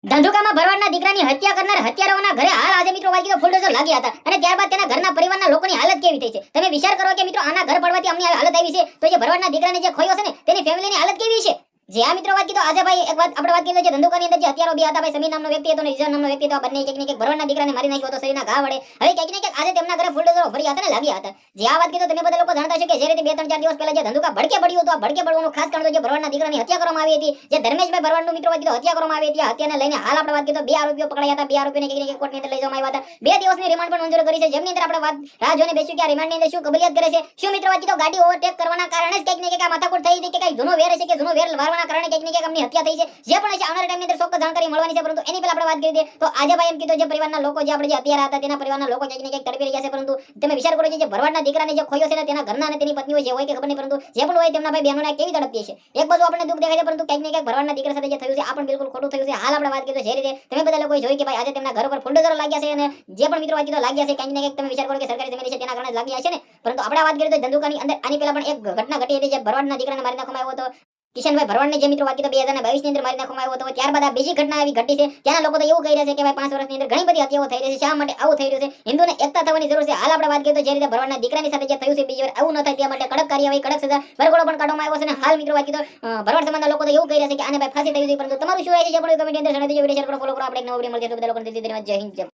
ધંધુકામાં ભરવાડના દીકરાની હત્યા કરનાર હત્યારાઓના ઘરે હાલ આજે મિત્રો વાગીનો ફુલડોઝર લાગ્યા હતા અને ત્યારબાદ તેના ઘરના પરિવારના લોકોની હાલત કેવી થઈ છે તમે વિચાર કરો કે મિત્રો આના ઘર પડવાથી અમને હાલત આવી છે તો જે ભરવાડના દીકરાને જે ખોયો છે ને તેની ફેમિલીની હાલત કેવી છે જે આ મિત્રો વાત કીધો આજે ભાઈ એક વાત આપણે વાત કરી છે ધંધુકાની અંદર જે હત્યારો બે હતા ભાઈ સમીર નામનો વ્યક્તિ હતો અને રિઝવાન નામનો વ્યક્તિ હતો બંને એક ને એક ભરવાડના દીકરાને મારી નાખ્યો હતો શરીરના ઘા વડે હવે ક્યાંક ને ક્યાંક આજે તેમના ઘરે ફુલડોઝરો ફરી હતા ને લાગ્યા હતા જે આ વાત કીધો તમે બધા લોકો જાણતા છો કે જે રીતે 2-3-4 દિવસ પહેલા જે ધંધુકા ભડકે પડ્યું હતું આ ભડકે પડવાનું ખાસ કારણ તો જે ભરવાડના દીકરાની હત્યા કરવામાં આવી હતી જે ધર્મેશભાઈ ભરવાડનું મિત્રો વાત કીધો હત્યા કરવામાં આવી હતી હત્યાને લઈને હાલ આપણે વાત કીધો બે આરોપીઓ પકડાયા હતા બે આરોપીઓને ક્યાંક ને ક્યાંક કોર્ટની અંદર લઈ જવામાં આવ્યા હતા 2 દિવસની રિમાન્ડ પણ મંજૂર કરી છે જેમની અંદર આપણે વાત રાહ જોઈને બેસ્યું કે આ રિમાન્ડની અંદર શું કબૂલિયત કરે છે શું મિત્રો વાત કીધો ગાડી ઓવરટેક કરવાના કારણે જ ક્યાંક ને ક્યાંક આ માથાકૂટ થઈ હતી કે કઈ જૂનો વેર છે કે જૂનો વેર વારવાના કારણે ક્યાંક ને ક્યાંક અમની હત્યા થઈ છે જે પણ છે આવનારા ટાઈમની અંદર ચોક્કસ જાણકારી મળવાની છે પરંતુ એની પહેલા આપણે વાત કરી દઈએ તો આજે ભાઈ એમ કીધું જે પરિવારના લોકો જે આપણે જે હત્યારા હતા તેના પરિવારના લોકો ક્યાંક ને ક્યાંક તડપી રહ્યા છે પરંતુ તમે વિચાર કરો જે ભરવાડના દીકરાને જે ખોયો છે તેના ઘરના અને તેની પત્નીઓ જે હોય કે ખબર નહીં પરંતુ જે પણ હોય તેમના ભાઈ બહેનોને કેવી તડપતી છે એક બાજુ આપણને દુઃખ દેખાય છે પરંતુ ક્યાંક ને ક્યાંક ભરવાડના દીકરા સાથે જે થયું છે આ પણ બિલકુલ ખોટું થયું છે હાલ આપણે વાત કરીએ તો જે રીતે તમે બધા લોકોએ જોઈ કે ભાઈ આજે તેમના ઘર પર ફુલડોઝરો લાગ્યા છે અને જે પણ મિત્રો વાત કીધો લાગ્યા છે ક્યાંક ને ક્યાંક તમે વિચાર કરો કે સરકારી જમીન છે તેના કારણે લાગ્યા છે ને પરંતુ આપણે વાત કરીએ તો ધંધુકાની અંદર આની પહેલા પણ એક ઘટના ઘટી હતી જે ભરવાડના દીકરાને મારી નાખવામાં આવ્યો હતો કિશનભાઈ ભરવાડને જે મિત્રો વાત કીધો 2022 ની અંદર મારી નાખવામાં આવ્યો હતો ત્યારબાદ આ બીજી ઘટના આવી ઘટી છે ત્યાંના લોકો તો એવું કહી રહ્યા છે કે ભાઈ 5 વર્ષની અંદર ઘણી બધી હત્યાઓ થઈ રહી છે શા માટે આવું થઈ રહ્યું છે હિન્દુને એકતા થવાની જરૂર છે હાલ આપણે વાત કરીએ તો જે રીતે ભરવાડના દીકરાની સાથે જે થયું છે બીજી વાર આવું ન થાય તે માટે કડક કાર્યવાહી કડક સજા વરઘોડો પણ કાઢવામાં આવ્યો છે અને હાલ મિત્રો વાત કીધો ભરવાડ સમાજના લોકો તો એવું કહી રહ્યા છે કે આને ભાઈ ફાંસી થઈ ગઈ પરંતુ તમારું શું રહે છે જે પણ કમેન્ટ અંદર જણાવી દેજો વિડિયો શેર કરો ફોલો કરો આપણે એક નવો વિડિયો મળશે તો બધા લોકોને જય હિન્દ જય